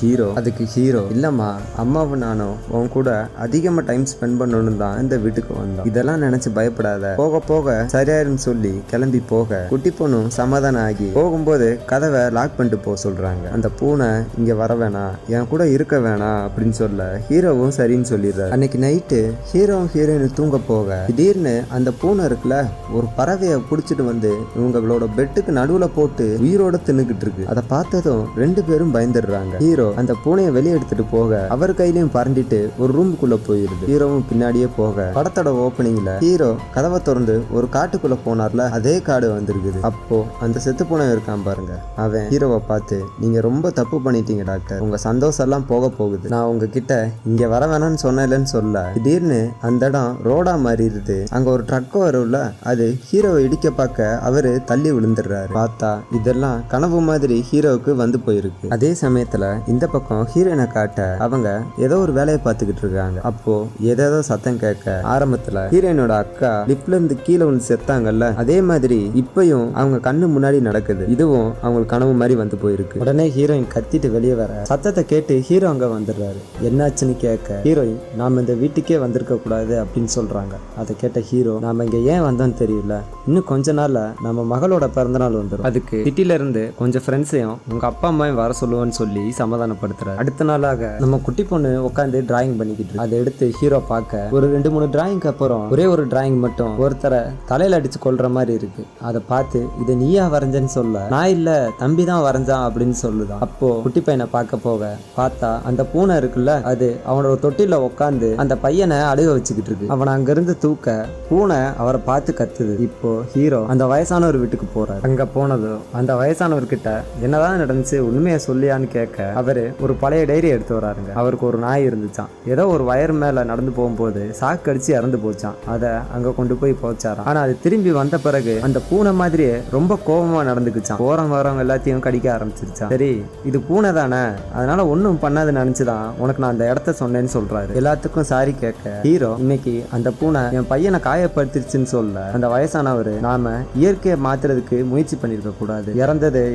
[SPEAKER 1] ஹீரோ இல்லம்மா, அம்மாவும் நானும் உன் கூட அதிகமா டைம் ஸ்பெண்ட் பண்ணணும் தான் இந்த வீட்டுக்கு வந்தோம், இதெல்லாம் நினைச்சு பயப்படாத, போக போக சரியாயிருன்னு சொல்லி கிளம்பி போக குட்டி பொண்ணும் சமாதானம் ஆகி போகும்போது கதவை லாக் பண்ணிட்டு போக சொல்றாங்க. அந்த பூனை இங்க வர வேணாம், என் கூட இருக்க வேணாம் அப்படின்னு சொல்ல ஹீரோவும் சரின்னு சொல்லிடுறாரு. அன்னைக்கு நைட்டு ஹீரோவும் ஹீரோயின் தூங்க போக திடீர்னு அந்த பூனை இருக்குல்ல, ஒரு பறவையை புடிச்சிட்டு வந்து இவங்களோட பெட்டுக்கு நடுவுல போட்டு உயிரோட தின்னுக்கிட்டு இருக்கு. அதை பார்த்ததும் ரெண்டு பேரும் பயந்துடுறாங்க. ஹீரோ அந்த பூனையை வெளியே எடுத்துட்டு போக அவர் கையிலையும் பறண்டிட்டு ஒரு ரூமுக்குள்ள போயிருது. ஹீரோவும்
[SPEAKER 2] பின்னாடியே போக படத்தோட ஓப்பனிங்ல ஹீரோ கதவை திறந்து ஒரு காட்டுக்குள்ள போனார்ல அதே காடு வந்திருக்குது. அப்போ அந்த செத்து போன இருக்கான் பாருங்க, அவன் ஹீரோவை பார்த்து நீங்க ரொம்ப தப்பு பண்ணிட்டீங்க டாக்டர், உங்க சந்தோஷம் எல்லாம் போக போகுது, நான் உங்ககிட்ட இங்க வர வேணாம்னு சொன்னேன்னு சொல்ல திடீர்னு அந்த இடம் ரோடா மாறிடுது. அங்க ஒரு ட்ரக் வரும்ல, அது ஹீரோவை இடிக்க பார்க்க அவரு தள்ளி விழுந்துடுறாரு. பார்த்தா இதெல்லாம் கனவு மாதிரி ஹீரோவுக்கு வந்து போயிருக்கு. அதே சமயத்துல இந்த பக்கம் ஹீரோயினை காட்ட அவங்க ஏதோ ஒரு வேலையை பார்த்துக்கிட்டு இருக்காங்க. அப்போ ஏதோ சத்தம் கேட்க ஆரம்பத்துல ஹீரோயினோட அக்கா லிப்ட்ல இருந்து கீழே வந்து செத்தாங்கல்ல, அதே மாதிரி இப்பயும் அவங்க கண்ணு முன்னாடி நடக்குது. இதுவும் அவங்களுக்கு கனவு மாதிரி வந்து போயிருக்கு. உடனே ஹீரோயின் கத்திட்டு வெளியே வர சத்தத்தை கேட்டு ஹீரோ அங்க வந்துடுறாரு. என்னாச்சுன்னு கேட்க ஹீரோயின் நாம இந்த வீட்டுக்கே வந்திருக்க கூடாது அப்படின்னு சொல்றாங்க. அதை கேட்ட ஹீரோ நாம இங்க ஏன் வந்தோம்னு தெரியல, இன்னும் கொஞ்ச நாள்ல நம்ம மகளோட பிறந்தநாள் வந்துடும், அதுக்கு சிட்டில இருந்து கொஞ்சம் ஃப்ரெண்ட்ஸையும் உங்க அப்பா அம்மாவையும் வர சொல்லுவோன்னு சொல்லி சமாதானப்படுத்துறாரு. அடுத்த நாளாக நம்ம குட்டி பொண்ணு உட்காந்து டிராயிங் பண்ணிக்கிட்டு அதை எடுத்து ஹீரோ பார்க்க ஒரு 2-3 டிராயிங்க்கு அப்புறம் ஒரே ஒரு டிராயிங் மட்டும் ஒருத்தரை தலையில அடிச்சு கொள்ற மாதிரி இருக்கு. அதை பார்த்து இதை நீயா வரைஞ்சேன்னு சொல்ல நான் இல்ல தம்பி தான் வரைஞ்சான் அப்படின்னு சொல்லுதான். அப்போ குட்டி பையனை பார்க்க போக பார்த்தா அந்த பூனை இருக்குல்ல, அது அவனோட தொட்டில உட்காந்து அந்த பையனை அழுக வச்சுக்கிட்டு இருக்கு. அவனை அங்கிருந்து தூக்க பூனை அவரை பார்த்து கத்துது. இப்போ ஹீரோ அந்த வயசானவர் வீட்டுக்கு போறாரு. அங்க போனதும் அந்த வயசானவர்கிட்ட என்னதான் நடந்துச்சு உண்மையை சொல்லியான்னு கேட்க அவரு ஒரு பழைய டைரி எடுத்து வராருங்க. அவருக்கு ஒரு நாய் இருந்துச்சான், ஏதோ ஒரு வயர் மேல நடந்து போகும்போது சாக்கு அடிச்சு இறந்து போச்சான். அதை அங்க கொண்டு போய் போச்சாராம். ஆனா அது திரும்பி வந்த பிறகு அந்த பூனை மாதிரியே ரொம்ப கோபமா நடந்துக்குச்சான். போறவங்க வரவங்க எல்லாத்தையும் கடிக்க ஆரம்பிச்சிருச்சான். சரி இது பூனை தானே, அதனால ஒன்றும் பண்ணாது நினைச்சுதான் உனக்கு நான் அந்த இடத்த சொன்னேன்னு சொல்றாரு. எல்லாத்துக்கும் சாரி கேட்க ஹீரோ இன்னைக்கு அந்த பூனை என் பையனை காயப்படுத்திருச்சுன்னு சொல்ல அந்த வயசானவர் நாம இயற்கையை மாத்துறதுக்கு முயற்சி பண்ணிருக்க கூடாது,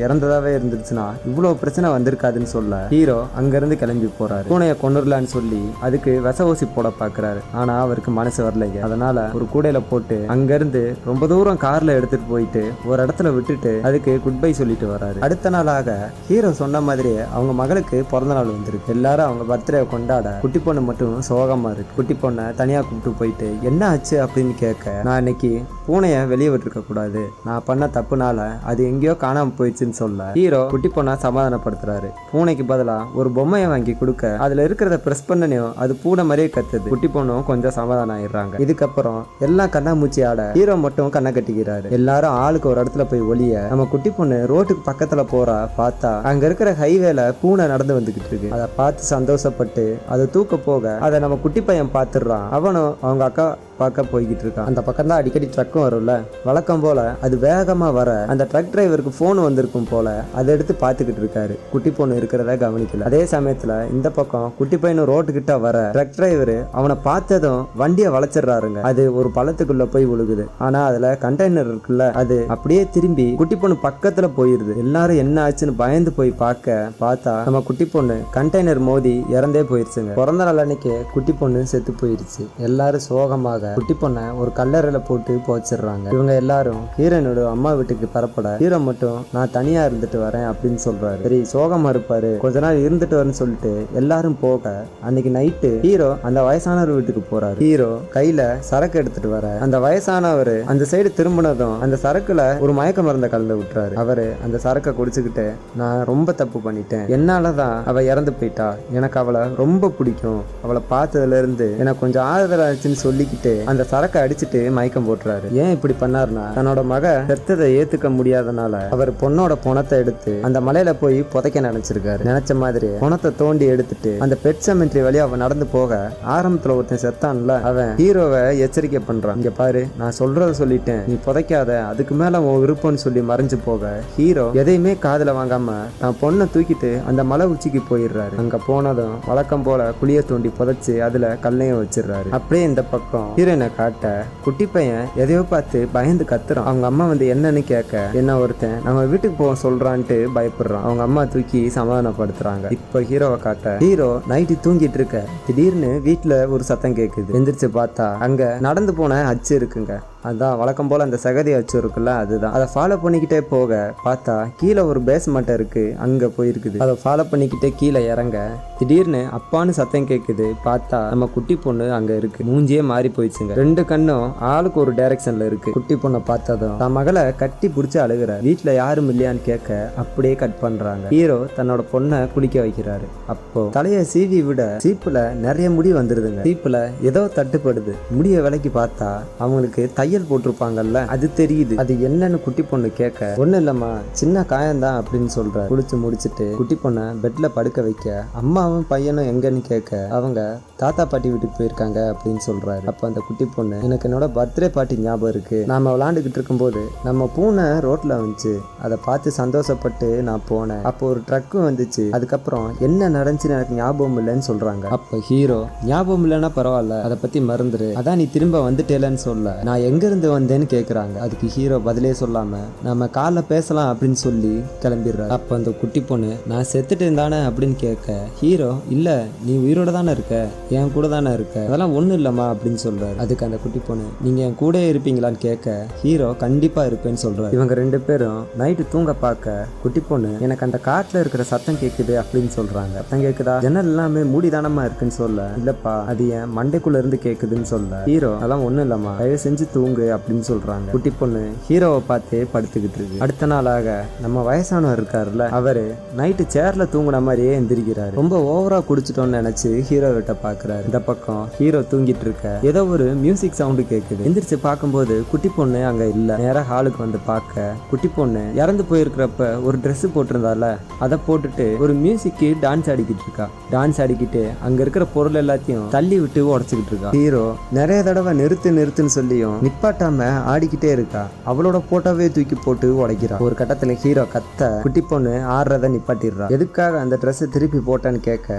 [SPEAKER 2] இறந்ததாவே இருந்துச்சுன்னா இவ்வளவு பிரச்சனை வந்திருக்காதுன்னு சொல்ல ஹீரோ அங்கிருந்து கிளம்பி போறாரு. பூனையை கொண்டுடலான்னு சொல்லி அதுக்கு விச ஊசி போட பாக்குறாரு. ஆனா அவருக்கு மனசு வரலைங்க. அதனால ஒரு கூடையில போட்டு அங்கிருந்து ரொம்ப தூரம் கார்ல எடுத்துட்டு போயிட்டு ஒரு இடத்துல விட்டுட்டு அதுக்கு குட் பை சொல்லிட்டு வராரு. அடுத்த நாளாக ஹீரோ சொன்ன மாதிரி அவங்க மகளுக்கு பிறந்த நாள் வந்திருக்கு. எல்லாரும் அவங்க பர்த்டே கொண்டாட குட்டி பொண்ணு மட்டும் சோகமா இருக்கு. குட்டி பொண்ணை தனியா கூப்பிட்டு போயிட்டு என்ன ஆச்சு அப்படின்னு கேட்க நான் இன்னைக்கு பூனைய வெளியே விட்டுருக்க கூடாது, நான் பண்ண தப்புனால அது எங்கேயோ காணாம போயிடுச்சுன்னு சொல்ல ஹீரோ குட்டி பொண்ணை சமாதானப்படுத்துறாரு. பூனைக்கு பதிலா ஒரு பொம்மையை வாங்கி கொடுக்க அதுல இருக்கிறத பிரஸ் பண்ணனையும் அது பூனை மாதிரியே கத்துது. குட்டி பொண்ணும் கொஞ்சம் சமாதானம் ஆயிடுறாங்க. இதுக்கப்புறம் எல்லாம் கண்ணாமூச்சி ஆட ஹீரோ மட்டும் கண்ணை கட்டிக்கிறாரு. எல்லாரும் ஆளுக்கு ஒரு இடத்துல போய் ஒளிய நம்ம குட்டி பொண்ணு ரோட்டுக்கு பக்கத்துல போறா. பார்த்தா அங்க இருக்கிற ஹைவேல பூனை நடந்து வந்துகிட்டு இருக்கு. அதை பார்த்து சந்தோஷப்பட்டு அதை தூக்க போக அதை நம்ம குட்டி பையன் பார்த்துடுறான். அவனும் அவங்க அக்கா பார்க்க போய்கிட்டு இருக்கான். அந்த பக்கம் தான் அடிக்கடி ட்ரக்கும் வரும்ல, வழக்கம் போல அது வேகமா வர அந்த ட்ரக் டிரைவருக்கு போன் வந்திருக்கும் போல அதை எடுத்து பார்த்துக்கிட்டு இருக்காரு. குட்டி பொண்ணு இருக்கிறத கவனிக்கல. அதே சமயத்துல இந்த பக்கம் குட்டி பையனும் ரோட்டு கிட்ட வர ட்ரக் டிரைவர் அவனை பார்த்ததும் வண்டியை வளைச்சிடுறாருங்க. அது ஒரு பள்ளத்துக்குள்ள போய் விழுகுது. ஆனா அதுல கண்டெய்னர் இருக்குல்ல, அது அப்படியே திரும்பி குட்டி பொண்ணு பக்கத்துல போயிருது. எல்லாரும் என்ன ஆச்சுன்னு பயந்து போய் பார்த்தா நம்ம குட்டி பொண்ணு கண்டெய்னர் மோதி இறந்தே போயிருச்சுங்க. பிறந்த நாள் அன்னைக்கு குட்டி பொண்ணு செத்து போயிருச்சு. எல்லாரும் சோகமாக குட்டி பொண்ணை ஒரு கல்லறையில போட்டு போச்சிடுறாங்க. இவங்க எல்லாரும் ஹீரோனோட அம்மா வீட்டுக்கு பரப்பட ஹீரோ மட்டும் நான் தனியா இருந்துட்டு வரேன் அப்படின்னு சொல்றாரு. சரி சோகமா இருப்பாரு, கொஞ்ச நாள் இருந்துட்டு வரேன்னு சொல்லிட்டு எல்லாரும் போக அன்னைக்கு நைட்டு ஹீரோ அந்த வயசானவர் வீட்டுக்கு போறாரு. ஹீரோ கையில சரக்கு எடுத்துட்டு வர அந்த வயசானவர் அந்த சைடு திரும்பினதும் அந்த சரக்குல ஒரு மயக்க மருந்த கலந்து விட்டுறாரு. அவரு அந்த சரக்கை குடிச்சுக்கிட்டு நான் ரொம்ப தப்பு பண்ணிட்டேன், என்னாலதான் அவ இறந்து போயிட்டா, எனக்கு அவளை ரொம்ப பிடிக்கும், அவளை பார்த்ததுல இருந்து எனக்கு கொஞ்சம் ஆறுதலாச்சுன்னு சொல்லிக்கிட்டு அந்த சரக்கை அடிச்சுட்டு மயக்கம் போட்டுறாரு. ஏன் இப்படி பண்ணாருன்னா தன்னோட மக செத்ததை ஏத்துக்க முடியாதனால அவர் பொண்ணோட பணத்தை எடுத்து அந்த மலையில போய் புதைக்க நினைச்சிருக்காரு. நினைச்ச மாதிரி பணத்தை தோண்டி எடுத்துட்டு அந்த பெட் செமெட்ரி வழியா அவன் நடந்து போக ஆரம்பத்துல ஒருத்தன் செத்தான்ல, அவன் ஹீரோவை எச்சரிக்கை பண்றான். இங்க பாரு நான் சொல்றத சொல்லிட்டேன், நீ புதைக்காத, அதுக்கு மேல உன் விருப்பம்னு சொல்லி மறைஞ்சு போக ஹீரோ எதையுமே காதுல வாங்காம தான் பொண்ணை தூக்கிட்டு அந்த மலை உச்சிக்கு போயிடுறாரு. அங்க போனதும் வழக்கம் போல குழிய தோண்டி புதைச்சு அதுல கல்லையும் வச்சிடுறாரு. அப்படியே இந்த பக்கம் ஹீரோயினை காட்ட குட்டி பையன் எதையோ பார்த்து பயந்து கத்துறான். அவங்க அம்மா வந்து என்னன்னு கேட்க என்ன ஒருத்தன் நம்ம வீட்டுக்கு போக சொல்றான்ட்டு பயப்படுறான். அவங்க அம்மா தூக்கி சமாதானப்படுத்துறாங்க. இப்ப ஹீரோவை காட்ட ஹீரோ நைட்டு தூங்கிட்டு இருக்க திடீர்னு வீட்டுல ஒரு சத்தம் கேக்குது. எந்திரிச்சு பார்த்தா அங்க நடந்து போன அச்சு இருக்குங்க. அதான் வழக்கம் போல் அந்த சகதி அச்சு இருக்குல்ல, அதுதான். அதை ஃபாலோ பண்ணிக்கிட்டே போக பார்த்தா கீழே ஒரு பேஸ்மெண்ட் இருக்கு, அங்கே போயிருக்குது. அதை ஃபாலோ பண்ணிக்கிட்டே கீழே இறங்க திடீர்னு அப்பான்னு சத்தம் கேட்குது. பார்த்தா நம்ம குட்டி பொண்ணு அங்கே இருக்கு. மூஞ்சியே மாறி போயிடுச்சுங்க. 2 கண்ணும் ஆளுக்கு ஒரு டைரக்ஷன்ல இருக்கு. குட்டி பொண்ணை பார்த்ததும் தன் மகளை கட்டி பிடிச்சி அழுகிற. வீட்டில் யாரும் இல்லையான்னு கேட்க அப்படியே கட் பண்றாங்க. ஹீரோ தன்னோட பொண்ணை குளிக்க வைக்கிறாரு. அப்போ தலையை சீவி விட சீப்புல நிறைய முடி வந்துருதுங்க. சீப்புல ஏதோ தட்டுப்படுது. முடிய விலைக்கு பார்த்தா அவங்களுக்கு தையல் போட்டிருப்பாங்கல்ல, அது தெரியுது. அது என்னன்னு குட்டி பொண்ணு கேட்க ஒண்ணு இல்லம்மா, சின்ன காயம்தான் அப்படின்னு சொல்ற. குளிச்சு முடிச்சுட்டு குட்டி பொண்ணை பெட்ல படுக்க வைக்க அம்மாவும் பையனும் எங்கன்னு கேட்க அவங்க தாத்தா பாட்டி வீட்டுக்கு போயிருக்காங்க அப்படின்னு சொல்றாரு. அப்ப அந்த குட்டி பொண்ணு, எனக்கு என்னோட பர்த்டே பார்ட்டி ஞாபகம் இருக்கு. நாம விளையாண்டுகிட்டு இருக்கும்போது நம்ம பூனை ரோட்ல வந்துச்சு, அதை பார்த்து சந்தோஷப்பட்டு நான் போனேன். அப்போ ஒரு ட்ரக்கு வந்துச்சு. அதுக்கப்புறம் என்ன நடந்துச்சுன்னு எனக்கு ஞாபகம் இல்லைன்னு சொல்றாங்க. அப்ப ஹீரோ, ஞாபகம் இல்லைன்னா பரவாயில்ல, அதை பத்தி மறந்துரு, அதான் நீ திரும்ப வந்துட்டேலன்னு சொல்ல, நான் எங்க இருந்து வந்தேன்னு கேக்குறாங்க. அதுக்கு ஹீரோ பதிலே சொல்லாம நம்ம காலைல பேசலாம் அப்படின்னு சொல்லி கிளம்பிடுறாரு. அப்ப அந்த குட்டி பொண்ணு, நான் செத்துட்டேன் தானே அப்படின்னு கேட்க ஹீரோ, இல்ல நீ உயிரோட தானே இருக்க, என் கூட தானே இருக்க, அதெல்லாம் ஒண்ணும் இல்லம்மா அப்படின்னு சொல்றாரு. அதுக்கு அந்த குட்டி பொண்ணு, நீங்க என் கூட இருப்பீங்களான்னு கேட்க ஹீரோ, கண்டிப்பா இருப்பேன்னு சொல்றாரு. இவங்க 2 பேரும் நைட்டு தூங்க பார்க்க குட்டி பொண்ணு, எனக்கு அந்த காட்டுல இருக்கிற சத்தம் கேக்குது அப்படின்னு சொல்றாங்க. சத்தம் கேக்குதா, ஜன்னல் எல்லாமே மூடிதானமா இருக்குன்னு சொல்ல, இல்லப்பா அது என் மண்டைக்குள்ள இருந்து கேக்குதுன்னு சொல்ல ஹீரோ, அதெல்லாம் ஒண்ணும் இல்லம்மா, தயவு செஞ்சு தூங்கு அப்படின்னு சொல்றாங்க. குட்டி பொண்ணு ஹீரோவை பார்த்து படுத்துக்கிட்டு இருக்கு. அடுத்த நாளாக நம்ம வயசானவர் இருக்காருல்ல, அவரு நைட்டு சேர்ல தூங்குன மாதிரியே எந்திரிக்கிறாரு. ரொம்ப ஓவரா குடிச்சிட்டோம்னு நினைச்சு ஹீரோ கிட்ட பாக்குறாரு. இந்த பக்கம் ஹீரோ தூங்கிட்டு இருக்க ஏதோ ஒரு மியூசிக் சவுண்டு கேக்குது. எந்திரிச்சு பார்க்கும்போது குட்டி பொண்ணு அங்க இல்ல. நேரா ஹாலுக்கு வந்து பார்க்க குட்டி பொண்ணு இறந்து போயிருக்கிறப்ப ஒரு ட்ரெஸ் போட்டிருந்தால, அதை போட்டுட்டு ஒரு மியூசிக்கு டான்ஸ் ஆடிக்கிட்டு இருக்கா. டான்ஸ் ஆடிக்கிட்டு அங்க இருக்கிற பொருள் எல்லாத்தையும் தள்ளி விட்டு உடச்சுக்கிட்டு இருக்கா. ஹீரோ நிறைய தடவை நிறுத்துன்னு சொல்லியும் நிப்பாட்டாம ஆடிக்கிட்டே இருக்கா. அவளோட போட்டோவே தூக்கி போட்டு உடைக்கிறா. ஒரு கட்டத்துல ஹீரோ கத்த குட்டி பொண்ணு ஆடுறத நிப்பாட்டிடுறா. எதுக்காக அந்த ட்ரெஸ் திருப்பி போட்டான்னு கேட்க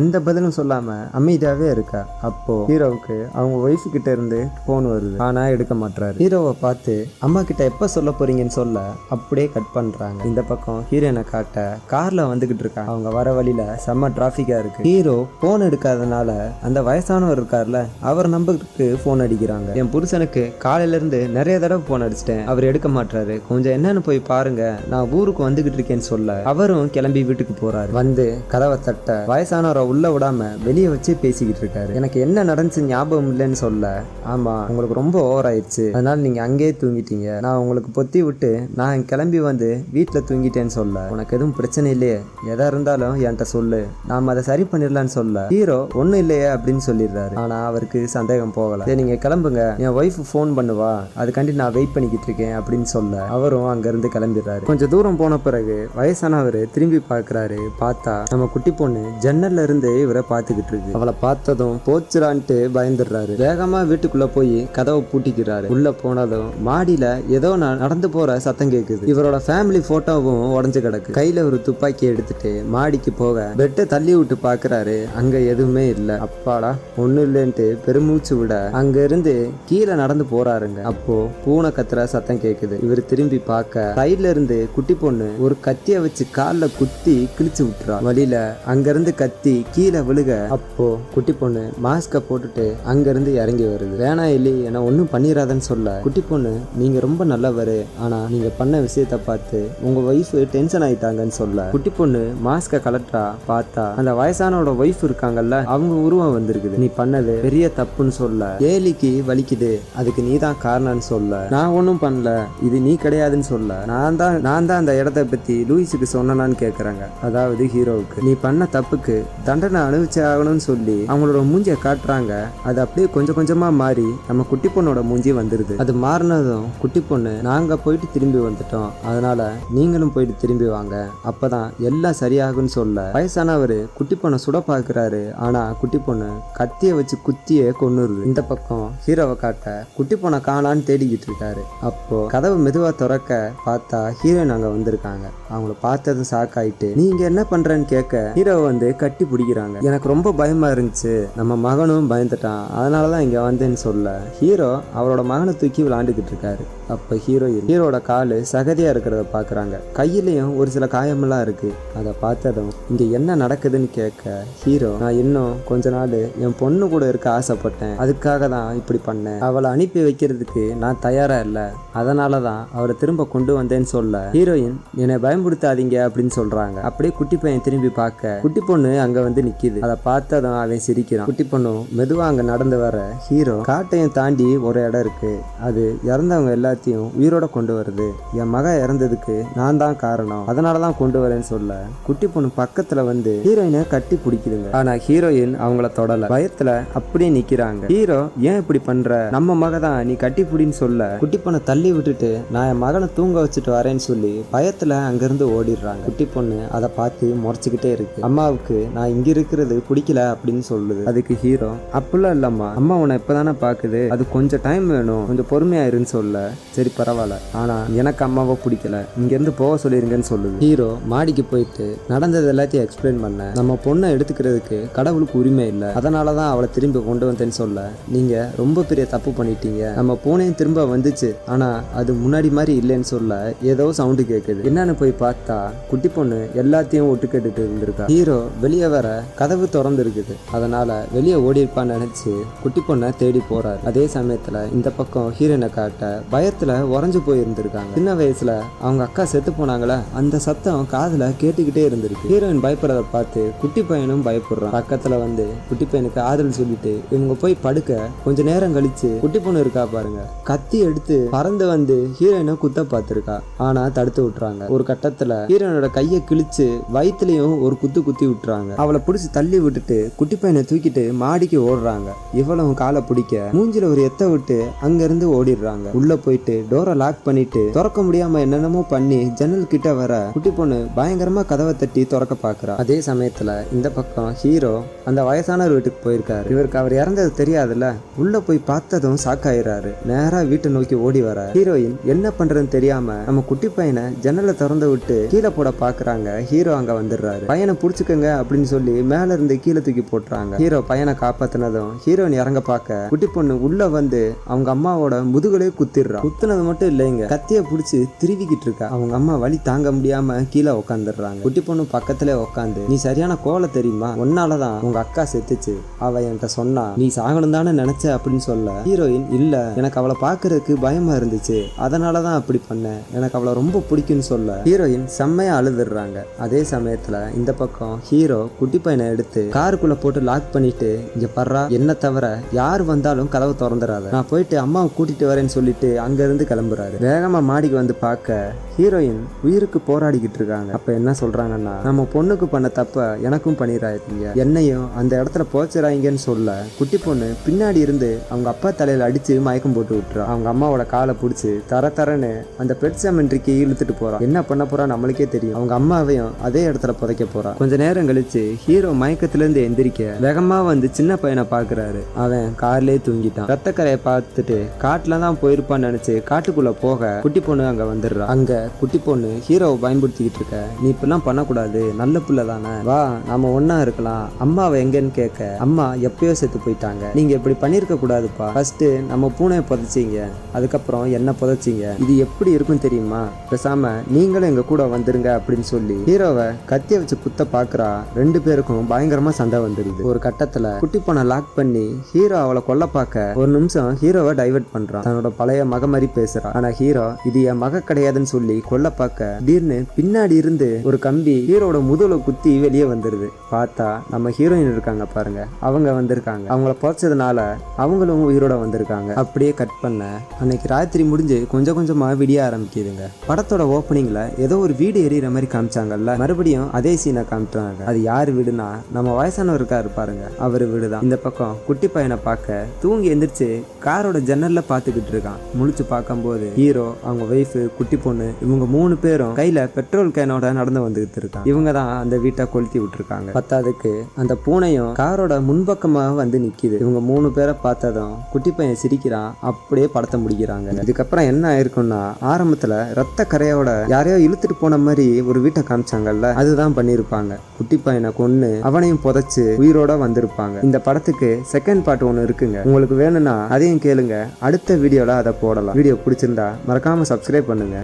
[SPEAKER 2] எந்த பதிலும் சொல்லாம அமைதியாவே இருக்கா. அப்போ ஹீரோவுக்கு அவங்க ஒய்ஃபு கிட்ட இருந்து போன் வருது. ஆனா எடுக்க மாட்டாரு. ஹீரோவை பார்த்து அம்மா கிட்ட எப்ப சொல்ல போறீங்கன்னு சொல்ல அப்படியே கட் பண்றாங்க. இந்த பக்கம் ஹீரோனை காட்ட கார்ல வந்துகிட்டு இருக்கா. அவங்க வர வழியில செம்ம டிராபிக்கா இருக்கு. ஹீரோ போன் எடுக்காதனால அந்த வயசானவர் இருக்கார்ல, அவர் நம்பருக்கு போன் அடிக்கிறாங்க. என் புருஷனுக்கு காலையில இருந்து நிறைய தடவை போன் அடிச்சிட்டேன், அவர் எடுக்க மாட்டாரு, கொஞ்சம் என்னன்னு போய் பாருங்க, நான் ஊருக்கு வந்துகிட்டு இருக்கேன்னு சொல்ல அவரும் கிளம்பி வீட்டுக்கு போறாரு. வந்து கதவை தட்ட வயசானவரை உள்ள விடாம வெளியே வச்சு பேசிக்கிட்டு இருக்காரு. எனக்கு என்ன நடந்துச்சு ஞாபகம் இல்லைன்னு சொல்ல, ஆமா உங்களுக்கு ரொம்ப ஓவர் ஆயிடுச்சு, அதனால நீங்க அங்கேயே தூங்கிட்டீங்க, நான் உங்களுக்கு பொத்தி விட்டு நான் கிளம்பி வந்து வீட்டுல தூங்கிட்டேன்னு சொல்ல, உனக்கு எதுவும் பிரச்சனை இல்லையே, எதா இருந்தாலும் என்கிட்ட சொல்லு, நாம அதை சரி பண்ணிடலான்னு சொல்ல ஹீரோ ஒன்னும் இல்லையே அப்படின்னு சொல்லிடுறாரு. ஆனா அவருக்கு சந்தேகம் போகல. சரி நீங்க கிளம்புங்க, என் ஒய்ஃப் ஃபோன் பண்ணுவா, அதுக்காண்டி நான் வெயிட் பண்ணிக்கிட்டு இருக்கேன் அப்படின்னு சொல்ல அவரும் அங்க இருந்து கிளம்பிடுறாரு. கொஞ்சம் தூரம் போன பிறகு வயசானவர் திரும்பி பார்க்கறாரு. பார்த்தா நம்ம குட்டி பொண்ணு ஜன்னல்ல இருந்து இவரை பார்த்துக்கிட்டு இருக்கு. அவளை பார்த்ததும் போச்சுடான்ட்டு பயந்துடுறாரு. வேகமா வீட்டுக்குள்ள போய் கதவை பூட்டிக்கிறாரு. உள்ள போனதும் மாடியில ஏதோ நடந்து போற சத்தம் கேக்குது. இவரோட ஃபேமிலி போட்டோவும் உடஞ்சு கிடக்கு. கையில ஒரு துப்பாக்கி எடுத்துட்டு மாடிக்கு போக பெட்டை தள்ளி விட்டு பாக்குறாரு. அங்க எதுவுமே இல்ல. அப்பாடா ஒண்ணு இல்லைன்ட்டு பெருமூச்சு விட அங்க இருந்து கீழே நடந்து போறாருங்க. அப்போ பூனை கத்துற சத்தம் கேக்குது. இவர் திரும்பி பார்க்க சைட்ல இருந்து குட்டி பொண்ணு ஒரு கத்திய வச்சு கால்ல குத்தி கிழிச்சு விட்டுறா. வழியில அங்க இருந்து கத்தி கீழே விழுக அப்போ குட்டி பொண்ணு மாஸ்க போட்டுட்டு அங்க இருந்து இறங்கி வருது. வேணா இல்லை என்ன ஒன்னும் பண்ணிடாதன்னு சொல்ல குட்டி பொண்ணு, நீங்க ரொம்ப நல்லவரு, ஆனா நீங்க பண்ண விஷயத்த பார்த்து உங்க ஒய்ஃப் டென்ஷன் ஆயிட்டாங்கன்னு சொல்ல குட்டி பொண்ணு மாஸ்க கலட்டுறா. பார்த்தா அந்த வயசானோட ஒய்ஃப் இருக்காங்கல்ல, அவங்க உருவம் வந்திருக்குது. நீ பண்ணது பெரிய தப்புன்னு சொல்ல, ஏலிக்கு வலிக்குது, அதுக்கு நீ தான் காரணம்னு சொல்ல, நான் ஒன்னும் பண்ணல, இது நீ கிடையாதுன்னு சொல்ல, நான் தான் அந்த இடத்த பத்தி லூயிஸுக்கு சொன்னான்னு கேக்குறாங்க. அதாவது ஹீரோவுக்கு நீ பண்ண தப்புக்கு தண்டனை அனுபவிச்சு ஆகணும்னு சொல்லி அவங்களோட மூஞ்சிய காட்டுறாங்க. அது அப்படியே கொஞ்சம் கொஞ்சமா மாறி நம்ம குட்டி பொண்ணோட மூஞ்சி வந்துருது. அது மாறினதும் குட்டி பொண்ணு, நாங்க போயிட்டு திரும்பி வந்துட்டோம், அதனால நீங்களும் போயிட்டு திரும்பி வாங்க, அப்பதான் எல்லாம் சரியாகும்னு சொல்ல வயசானவரு குட்டி பொண்ணை சுட பாக்குறாரு. ஆனா குட்டி பொண்ணு கத்திய வச்சு குத்தியே கொன்னுருது. இந்த பக்கம் ஹீரோவை காட்ட குட்டி பொண்ணை காணான்னு தேடிக்கிட்டு இருக்காரு. அப்போ கதவு மெதுவா திறக்க பார்த்தா ஹீரோயின் அங்க வந்திருக்காங்க. அவங்கள பார்த்ததும் ஷாக் ஆயிட்டு நீங்க என்ன பண்றேன்னு கேட்க ஹீரோவை வந்து கட்டி பிடிக்கிறாங்க. எனக்கு ரொம்ப பயமா இருந்துச்சு, நம்ம மகனும் பயந்துட்டான், அதனாலதான் இங்க வந்தேன்னு சொல்ல ஹீரோ அவரோட மகனை தூக்கி விளையாண்டுக்கிட்டு இருக்காரு. அப்ப ஹீரோட காலு சகதியா இருக்கிறத பாக்குறாங்க. கையிலயும் ஒரு சில காயமெல்லாம் இருக்கு. அதை பார்த்ததும் இங்க என்ன நடக்குதுன்னு கேட்க ஹீரோ, நான் இன்னும் கொஞ்ச நாள் என் பொண்ணு கூட இருக்க ஆசைப்பட்டேன், அதுக்காக தான் இப்படி பண்ணேன், அவளை அனுப்பி வைக்கிறதுக்கு நான் தயாரா இல்லை, அதனால தான் அவரை திரும்ப கொண்டு வந்தேன்னு சொல்ல ஹீரோயின் என்னை பயன்படுத்தாதீங்க அப்படின்னு சொல்றாங்க. அப்படியே குட்டி பையன் திரும்பி பார்க்க குட்டி பொண்ணு அங்க வந்து நிக்குது. அதை பார்த்ததும் அவன் சிரிக்கிறான். குட்டி பொண்ணு மெதுவா அங்க நடந்து வர ஹீரோ காட்டையும் தாண்டி ஒரு இடம் இருக்கு, அது இறந்தவங்க எல்லாத்தையும் உயிரோட கொண்டு வருது. என் மகன் இறந்ததுக்கு நான் தான் காரணம், அதனாலதான் கொண்டு வரேன்னு சொல்ல குட்டி பொண்ணு பக்கத்துல வந்து ஹீரோயினை கட்டி பிடிக்குதுங்க. ஆனா ஹீரோயின் அவங்கள தொடல, பயத்துல அப்படியே நிக்கிறாங்க. ஹீரோ ஏன் இப்படி பண்ற, நம்ம மக தான், நீ கட்டி பிடின்னு சொல்ல குட்டி பொண்ணை தள்ளி விட்டுட்டு நான் என் மகனை தூங்க வச்சுட்டு வரேன்னு சொல்லி பயத்துல அங்கிருந்து ஓடிடுறாங்க. குட்டி பொண்ணு அதை பார்த்து முறைச்சுக்கிட்டே இருக்கு. அம்மாவுக்கு நான் இங்க இருக்கிறது பிடிக்கல அப்படின்னு சொல்லுது. அதுக்கு ஹீரோ அப்படிலாம் இல்லம்மா, அம்மா உன்னை இப்பதானே பாக்குது, அது கொஞ்சம் டைம் வேணும், கொஞ்சம் பொறுமையா இருன்னு சொல்ல சரி பரவாயில்ல, ஆனா எனக்கு அம்மாவை பிடிக்கல, இங்க இருந்து போக சொல்லிருங்கன்னு சொல்லுது. ஹீரோ மாடிக்கு போயிட்டு நடந்தது எல்லாத்தையும் எக்ஸ்பிளைன் பண்ண நம்ம பொண்ணை எடுத்துக்கிறதுக்கு கடவுளுக்கு உரிமை இல்லை, அதனாலதான் அவளை திரும்பி கொண்டு வந்தேன்னு சொல்ல நீங்க ரொம்ப பெரிய தப்பு பண்ணிட்டீங்க, நம்ம பூனையும் திரும்ப வந்துச்சு, ஆனா அது முன்னாடி மாதிரி இல்லைன்னு சொல்ல ஏதோ சவுண்டு கேட்குது. என்னன்னு போய் பார்த்தா குட்டி பொண்ணு எல்லாத்தையும் ஒட்டு கேட்டுட்டு இருந்திருக்கா. ஹீரோ வெளியே வர கதவு திறந்து இருக்குது, அதனால வெளியே ஓடி இருப்பான்னு நினைச்சு குட்டி பொண்ணை தேடி போறாரு. அதே சமயத்துல இந்த பக்கம் ஹீரோயினை காட்ட பயத்துல உறைஞ்சு போய் இருந்திருக்காங்க. சின்ன வயசுல அவங்க அக்கா செத்து போனாங்களே, அந்த சத்தம் காதுல கேட்டுக்கிட்டே இருந்திருக்கு. ஹீரோயின் பயப்படுறத பார்த்து குட்டி பையனும் பயப்படுறான். பக்கத்துல வந்து குட்டி பையனுக்கு ஆறுதல் சொல்லிட்டு இவங்க போய் படுக்க கொஞ்ச நேரம் கழிச்சு குட்டி பொண்ணு இருக்கா பாருங்க, கத்தி எடுத்து பறந்து வந்து ஹீரோயினை குத்த பார்த்திருக்கா, ஆனா தடுத்து விட்டுறாங்க. ஒரு கட்டத்துல ஹீரோயினோட கையை கிழிச்சு வயிற்றுலயும் ஒரு குத்தி விட்டுறாங்க. அவளை பிடிச்சி தள்ளி விட்டுட்டு குட்டி பையனை தூக்கிட்டு மாடிக்கு ஓடுறாங்க. இவ்வளவு காலை பிடிக்க மூஞ்சில ஒரு எத்த விட்டு அங்க இருந்து ஓடிடுறாங்க. உள்ள போயிட்டு டோரை லாக் பண்ணிட்டு திறக்க முடியாம என்னென்னமோ பண்ணி ஜன்னல் கிட்ட வர குட்டி பொண்ணு பயங்கரமா கதவை தட்டி திறக்க பாக்குறா. அதே சமயத்துல இந்த பக்கம் ஹீரோ அந்த வயசானவர் வீட்டுக்கு போயிருக்காரு. இவருக்கு அவர் இறந்தது தெரியாதுல்ல, உள்ள போய் பார்த்ததும் சாக்காயிராரு. நேரா வீட்டை நோக்கி ஓடி வர ஹீரோயின் என்ன பண்றதுன்னு தெரியாம நம்ம குட்டி பையனை ஜன்னலை திறந்து விட்டு கீழே போட பாக்குறாங்க. ஹீரோ அங்க வந்துடுறாரு. பையனை புடிச்சுக்கங்க அப்படின்னு சொல்லி மேல இருந்து கீழே தூக்கி போட்டுறாங்க. ஹீரோ பையனை காப்பாத்தினதும் ஹீரோயின் இறங்க பார்க்க குட்டி பொண்ணு உள்ள வந்து அவங்க அம்மாவோட முதுகலே குத்திடுறா. குத்துனது மட்டும் இல்லைங்க, கத்திய புடிச்சு திருவிக்கிட்டு இருக்கா. அவங்க அம்மா வலி தாங்க முடியாம கீழே உட்காந்துடுறாங்க. குட்டி பொண்ணு பக்கத்துல உட்காந்து நீ சரியான கோலை தெரியுமா, உன்னாலதான் உங்க அக்கா செத்துச்சு, அவ என்கிட்ட சொன்னா நீ சாகணும் தானே நினைச்ச அப்படின்னு சொல்ல ஹீரோயின் இல்ல, எனக்கு அவளை பாக்குறதுக்கு பயமா இருந்துச்சு, அதனாலதான் அப்படி பண்ணேன், எனக்கு அவளை ரொம்ப பிடிக்கும்னு சொல்ல ஹீரோயின் செம்மையா அழுதுடுறாங்க. அதே சமயத்துல இந்த பக்கம் ஹீரோ குட்டி பையனை எடுத்து காருக்குள்ள போட்டு லாக் பண்ணிட்டு இங்க பர்றா, என்ன தவிர யார் வந்தாலும் கதவை திறந்துடாத, நான் போயிட்டு அம்மாவை கூட்டிட்டு வரேன்னு சொல்லிட்டு அங்க இருந்து கிளம்புறாரு. வேகமா மாடிக்கு வந்து பார்க்க ஹீரோயின் உயிருக்கு போராடிக்கிட்டு இருக்காங்க. அப்ப என்ன சொல்றாங்கன்னா நம்ம பொண்ணுக்கு பண்ண தப்ப எனக்கும் பண்ணிடாதீங்க, என்னையும் அந்த இடத்துல போச்சிடாங்கன்னு சொல்ல குட்டி பொண்ணு பின்னாடி இருந்து அவங்க அப்பா தலையில அடிச்சு மயக்கம் போட்டு விட்டுறா. அவங்க அம்மாவோட காலை பிடிச்சி தரன்னு அந்த பெட் செமெண்ட்ரிக்கு இழுத்துட்டு போறா. என்ன பண்ண போறா நம்மளுக்கே தெரியும். அவங்க அம்மாவையும் அதே இடத்துல புதைக்க போறா. கொஞ்ச நேரம் கழிச்சு ஹீரோ மயக்கத்துல இருந்து எந்திரிக்க வேகமா வந்து சின்ன பையனை பாக்குறாரு. அவன் கார்லயே தூங்கிட்டான். ரத்தக்கரையை பார்த்துட்டு காட்டுல தான் போயிருப்பான்னு நினைச்சு காட்டுக்குள்ள போக குட்டி பொண்ணு அங்க வந்துடுறா. அங்க குட்டி பொண்ணு ஹீரோவை பயன்படுத்திக்கிட்டு இருக்க, நீ இப்பெல்லாம் பண்ணக்கூடாது, நல்ல பிள்ளை தானே, வா நாம ஒன்னா இருக்கலாம், அம்மாவை எங்கன்னு கேட்க அம்மா எப்பயோ செத்து போயிட்டாங்க, நீங்க இப்படி பண்ணிருக்க கூடாதுப்பா, ஃபர்ஸ்ட் நம்ம பூனையை புதைச்சிங்க, அதுக்கப்புறம் என்ன புதைச்சிங்க, இது எப்படி இருக்கும் தெரியுமா, பேசாம நீங்களும் எங்க கூட வந்துருங்க அப்படின்னு சொல்லி ஹீரோவை கத்திய வச்சு குத்த பாக்குறா. ரெண்டு பேருக்கும் பயங்கரமா சண்டை வந்துருது. ஒரு கட்டத்துல குட்டி பொண்ணை லாக் பண்ணி ஹீரோ அவளை கொல்ல பார்க்க ஒரு நிமிஷம் ஹீரோவை டைவர்ட் பண்றான். தன்னோட பழைய மக மாதிரி பேசுறா. ஆனா ஹீரோ இது என் மக கிடையாதுன்னு சொல்லி கொல்ல பார்க்க திடீர்னு பின்னாடி இருந்து ஒரு கம்பி ஹீரோட முதுகுல குத்தி வெளியே வந்துருது. பார்த்தா நம்ம ஹீரோயின் இருக்காங்க பாருங்க, அவங்க வந்திருக்காங்க. அவங்கள புதைச்சதுனால அவங்களும் உயிரோட வந்திருக்காங்க. அப்படியே கட் பண்ண அன்னைக்கு ராத்திரி முடிஞ்சு கொஞ்சம் கொஞ்சமா விடிய ஆரம்பிக்குதுங்க. படத்தோட ஓப்பனிங்ல ஏதோ ஒரு வீடு எரியிற மாதிரி காமிச்சாங்கல்ல, மறுபடியும் அதே சீனை காமிச்சாங்க. அது யாரு வீடுனா நம்ம வயசானவர் இருக்காரு பாருங்க, அவரு வீடுதான். இந்த பக்கம் குட்டி பையனை பார்க்க தூங்கி எந்திரிச்சு காரோட ஜன்னல்ல பாத்துக்கிட்டு இருக்கான். முழிச்சு பார்க்கும்போது ஹீரோ, அவங்க ஒய்ஃப், குட்டி பொண்ணு இவங்க 3 பேரும் கையில பெட்ரோல் கேனோட நடந்து வந்துகிட்டு இருக்காங்க. இவங்க தான் அந்த வீட்டை கொளுத்தி விட்டுருக்காங்க. பத்தாவதுக்கு அந்த பூனையும் காரோட முன்பக்கமா வந்து நிக்குது. இவங்க 3 பேரை பார்த்ததும் குட்டி பையன் சிரிக்கிறான். அப்படியே படத்தை முடிக்கிறாங்க. இதுக்கப்புறம் என்ன ஆயிருக்கும்னா ஆரம்பத்துல ரத்த கரையோட யாரையோ இழுத்துட்டு போன மாதிரி ஒரு வீட்டை காமிச்சாங்கல்ல, அதுதான் பண்ணிருப்பாங்க. குட்டி பையனை கொன்னு அவனையும் புதைச்சு உயிரோட வந்திருப்பாங்க. இந்த படத்துக்கு செகண்ட் பார்ட் ஒன்று இருக்குங்க, உங்களுக்கு வேணும்னா அதையும் கேளுங்க, அடுத்த வீடியோல அதை போடலாம். வீடியோ பிடிச்சிருந்தா மறக்காம சப்ஸ்கிரைப் பண்ணுங்க.